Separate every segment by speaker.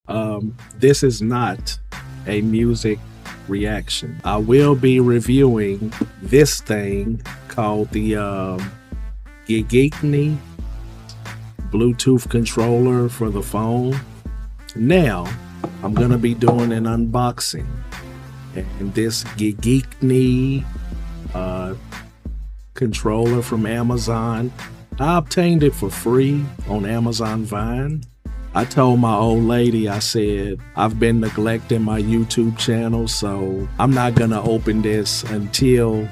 Speaker 1: This is not a music reaction. I will be reviewing this thing called the GIGEEKNY Bluetooth controller for the phone. Now, I'm gonna be doing an unboxing, and this GIGEEKNY controller from Amazon. I obtained it for free on Amazon Vine. I told my old lady, I said, I've been neglecting my YouTube channel, so I'm not gonna open this until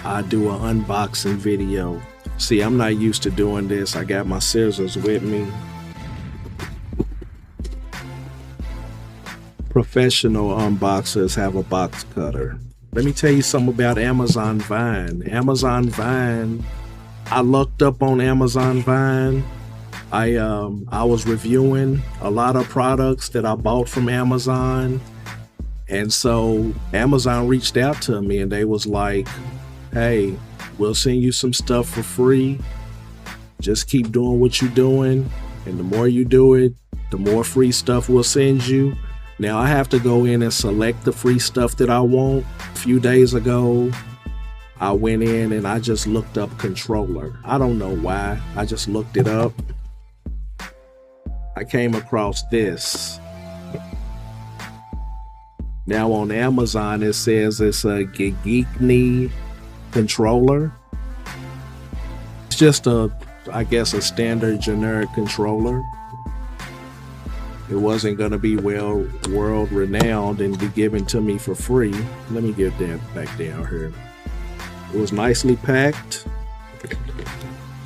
Speaker 1: I do an unboxing video. See, I'm not used to doing this. I got my scissors with me. Professional unboxers have a box cutter. Let me tell you something about Amazon Vine. Amazon Vine, I looked up on Amazon Vine. I was reviewing a lot of products that I bought from Amazon, and so Amazon reached out to me and they was like, hey, we'll send you some stuff for free. Just keep doing what you're doing, and the more you do it, the more free stuff we'll send you. Now I have to go in and select the free stuff that I want. A few days ago, I went in and I just looked up controller. I don't know why, I just looked it up. I came across this. Now on Amazon, it says it's a GIGEEKNY controller. It's just I guess a standard generic controller. It wasn't gonna be world renowned and be given to me for free. Let me get that back down here. It was nicely packed.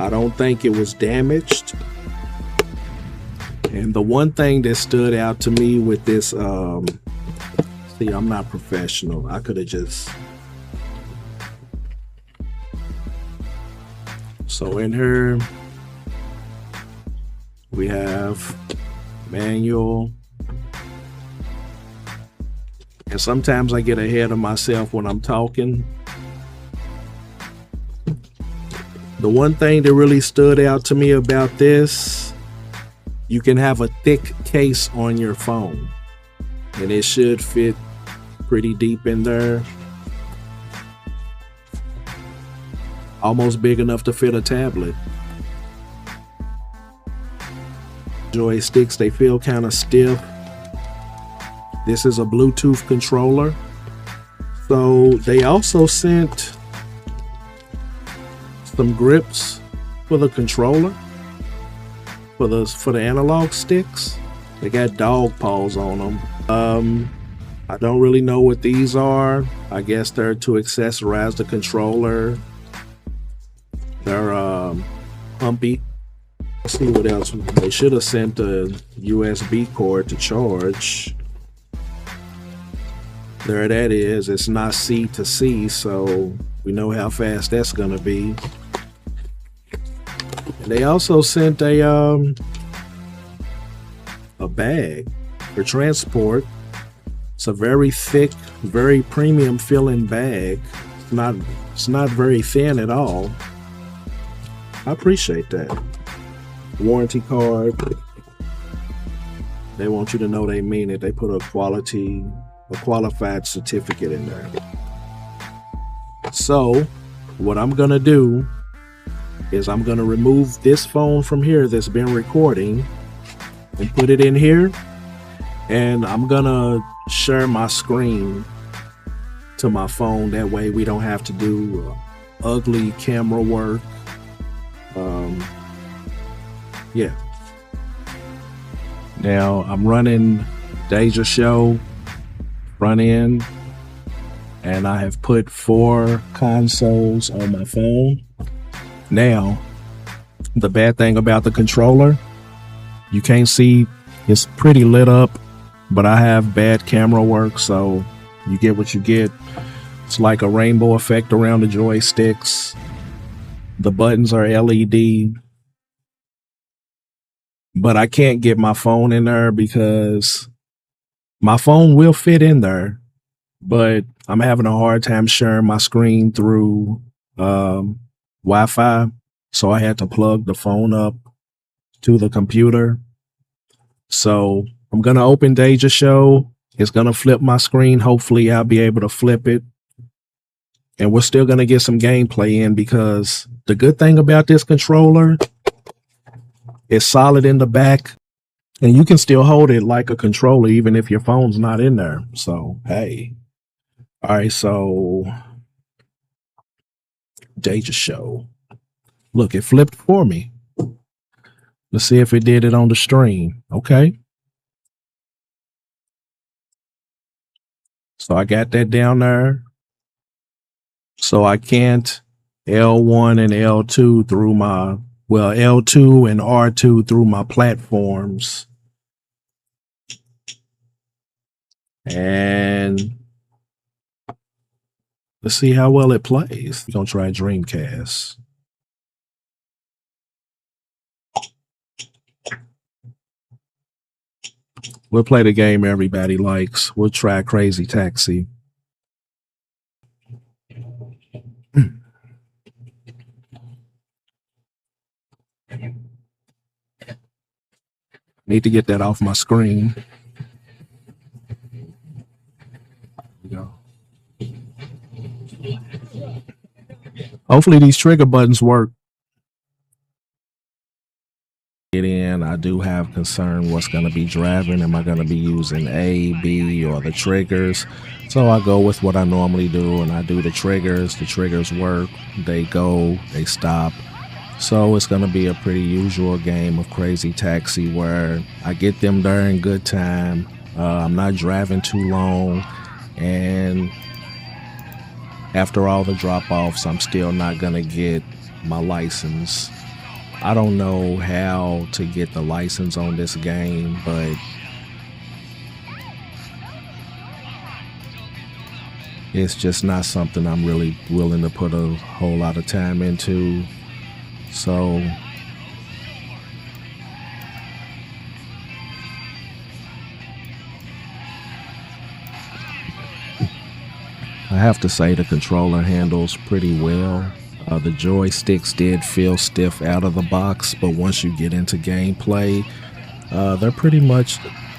Speaker 1: I don't think it was damaged. And the one thing that stood out to me with this, see, I'm not professional. I could have just. So in here, we have manual. And sometimes I get ahead of myself when I'm talking. The one thing that really stood out to me about this, you can have a thick case on your phone, and it should fit pretty deep in there. Almost big enough to fit a tablet. Joysticks, they feel kind of stiff. This is a Bluetooth controller. So they also sent some grips for the controller. For the analog sticks. They got dog paws on them. I don't really know what these are. I guess they're to accessorize the controller. They're humpy. Let's see what else. They should have sent a USB cord to charge. There that is. It's not C to C, so we know how fast that's gonna be. And they also sent a bag for transport. It's a very thick, very premium feeling bag. It's not very thin at all. I appreciate that. Warranty card. They want you to know they mean it. They put a qualified certificate in there. So what I'm gonna do is I'm gonna remove this phone from here that's been recording and put it in here, and I'm gonna share my screen to my phone. That way we don't have to do ugly camera work. Yeah. Now I'm running Deja Show front end, and I have put 4 consoles on my phone. Now, the bad thing about the controller, you can't see, it's pretty lit up, but I have bad camera work, so you get what you get. It's like a rainbow effect around the joysticks. The buttons are LED, but I can't get my phone in there because my phone will fit in there, but I'm having a hard time sharing my screen through Wi-Fi. So I had to plug the phone up to the computer. So I'm gonna open Deja Show. It's gonna flip my screen. Hopefully I'll be able to flip it. And we're still gonna get some gameplay in, because the good thing about this controller, it's solid in the back, and you can still hold it like a controller even if your phone's not in there. So hey. All right, so Deja Show. Look, it flipped for me. Let's see if it did it on the stream. Okay. So I got that down there. So I can't L1 and L2 through my, well, L2 and R2 through my platforms. And let's see how well it plays. We're going to try Dreamcast. We'll play the game everybody likes. We'll try Crazy Taxi. Need to get that off my screen. Go. Hopefully these trigger buttons work. Get in. I do have concern what's going to be driving. Am I going to be using A, B, or the triggers? So I go with what I normally do, and I do the triggers. The triggers work. They go. They stop. So it's going to be a pretty usual game of Crazy Taxi where I get them there in good time. I'm not driving too long, and after all the drop-offs, I'm still not going to get my license. I don't know how to get the license on this game, but it's just not something I'm really willing to put a whole lot of time into. So I have to say the controller handles pretty well. The joysticks did feel stiff out of the box, but once you get into gameplay, they're pretty much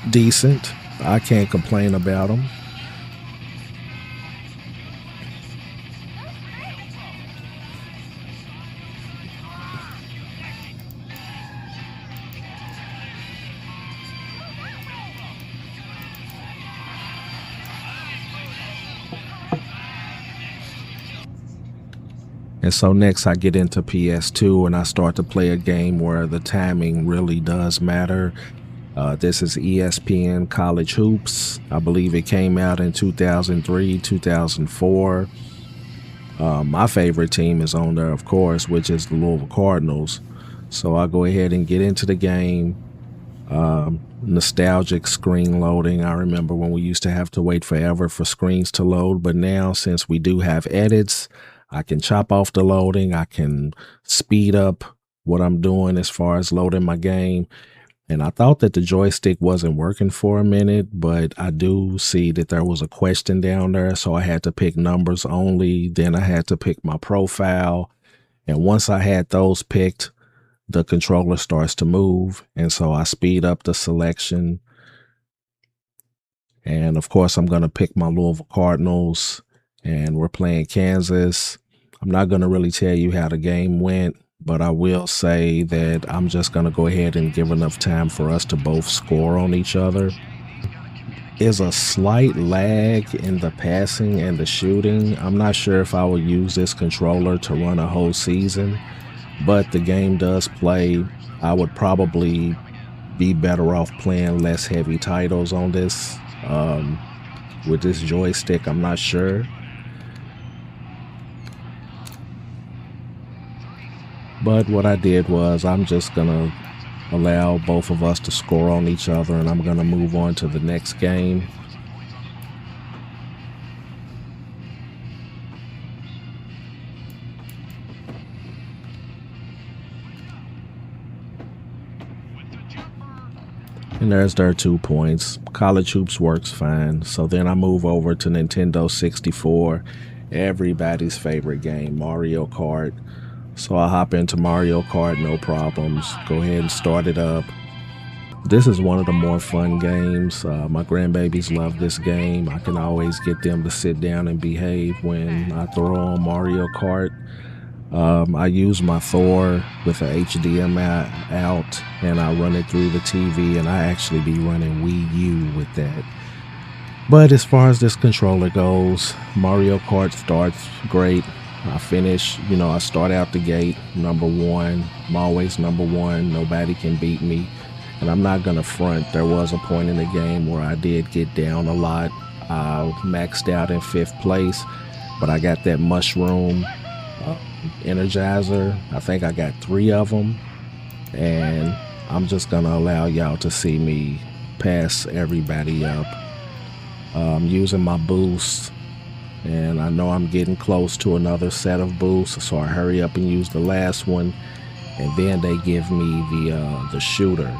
Speaker 1: decent. I can't complain about them. And so next I get into PS2 and I start to play a game where the timing really does matter. This is ESPN College Hoops. I believe it came out in 2003, 2004. My favorite team is on there, of course, which is the Louisville Cardinals. So I go ahead and get into the game. Nostalgic screen loading. I remember when we used to have to wait forever for screens to load, but now since we do have edits, I can chop off the loading. I can speed up what I'm doing as far as loading my game. And I thought that the joystick wasn't working for a minute, but I do see that there was a question down there. So I had to pick numbers only. Then I had to pick my profile. And once I had those picked, the controller starts to move. And so I speed up the selection. And of course, I'm going to pick my Louisville Cardinals, and we're playing Kansas. I'm not going to really tell you how the game went, but I will say that I'm just going to go ahead and give enough time for us to both score on each other. There's a slight lag in the passing and the shooting. I'm not sure if I will use this controller to run a whole season, but the game does play. I would probably be better off playing less heavy titles on this. With this joystick, I'm not sure. But what I did was I'm just going to allow both of us to score on each other, and I'm going to move on to the next game. And there's their 2 points. College Hoops works fine. So then I move over to Nintendo 64, everybody's favorite game, Mario Kart. So I hop into Mario Kart, no problems. Go ahead and start it up. This is one of the more fun games. My grandbabies love this game. I can always get them to sit down and behave when I throw on Mario Kart. I use my Thor with a HDMI out, and I run it through the TV, and I actually be running Wii U with that. But as far as this controller goes, Mario Kart starts great. I finish, I start out the gate number one. I'm always number one. Nobody can beat me. And I'm not going to front. There was a point in the game where I did get down a lot. I maxed out in 5th place, but I got that mushroom energizer. I think I got 3 of them. And I'm just going to allow y'all to see me pass everybody up. I'm using my boost, and I know I'm getting close to another set of boosts, so I hurry up and use the last one, and then they give me the shooter.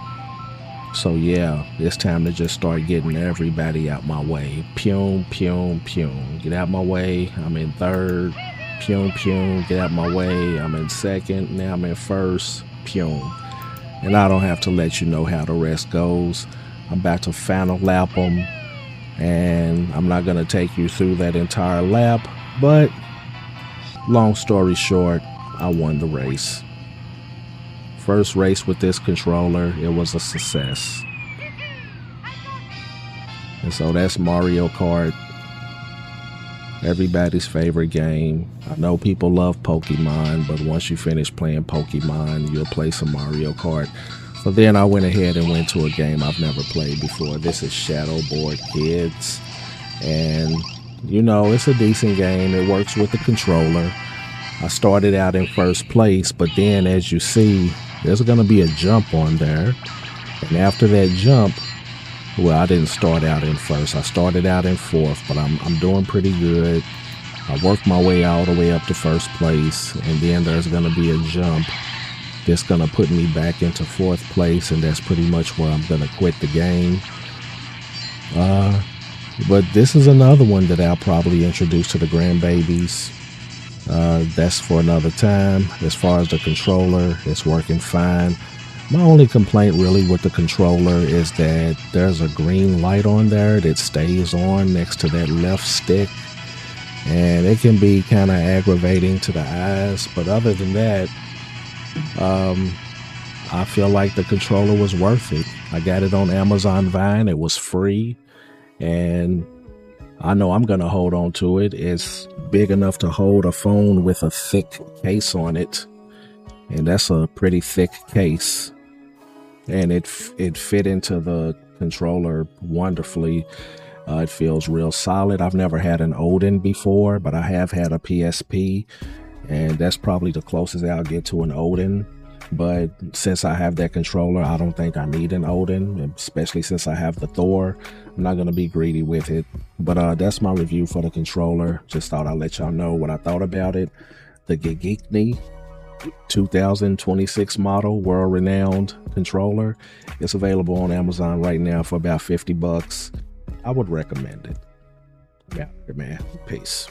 Speaker 1: So yeah, it's time to just start getting everybody out my way. Pyum, pyum, pyum. Get out my way. I'm in 3rd. Pyum, pyum. Get out my way. I'm in 2nd. Now I'm in 1st. Pyum. And I don't have to let you know how the rest goes. I'm about to final lap them. And I'm not going to take you through that entire lap. But long story short, I won the race. First race with this controller, it was a success. And so that's Mario Kart, everybody's favorite game. I know people love Pokemon, but once you finish playing Pokemon, you'll play some Mario Kart. So then I went ahead and went to a game I've never played before. This is Shadowboard Kids. And, it's a decent game. It works with the controller. I started out in 1st place, but then as you see, there's going to be a jump on there. And after that jump, well, I didn't start out in 1st. I started out in 4th, but I'm doing pretty good. I worked my way all the way up to 1st place, and then there's going to be a jump that's going to put me back into 4th place, and that's pretty much where I'm going to quit the game. But this is another one that I'll probably introduce to the grandbabies. That's for another time. As far as the controller, it's working fine. My only complaint really with the controller is that there's a green light on there that stays on next to that left stick, and it can be kind of aggravating to the eyes. But other than that, I feel like the controller was worth it. I got it on Amazon Vine. It was free, and I know I'm going to hold on to it. It's big enough to hold a phone with a thick case on it. And that's a pretty thick case. And it fit into the controller wonderfully. It feels real solid. I've never had an Odin before, but I have had a PSP. And that's probably the closest I'll get to an Odin. But since I have that controller, I don't think I need an Odin, especially since I have the Thor. I'm not going to be greedy with it. But that's my review for the controller. Just thought I'd let y'all know what I thought about it. The GIGEEKNY 2026 model, world-renowned controller. It's available on Amazon right now for about $50. I would recommend it. Yeah, man. Peace.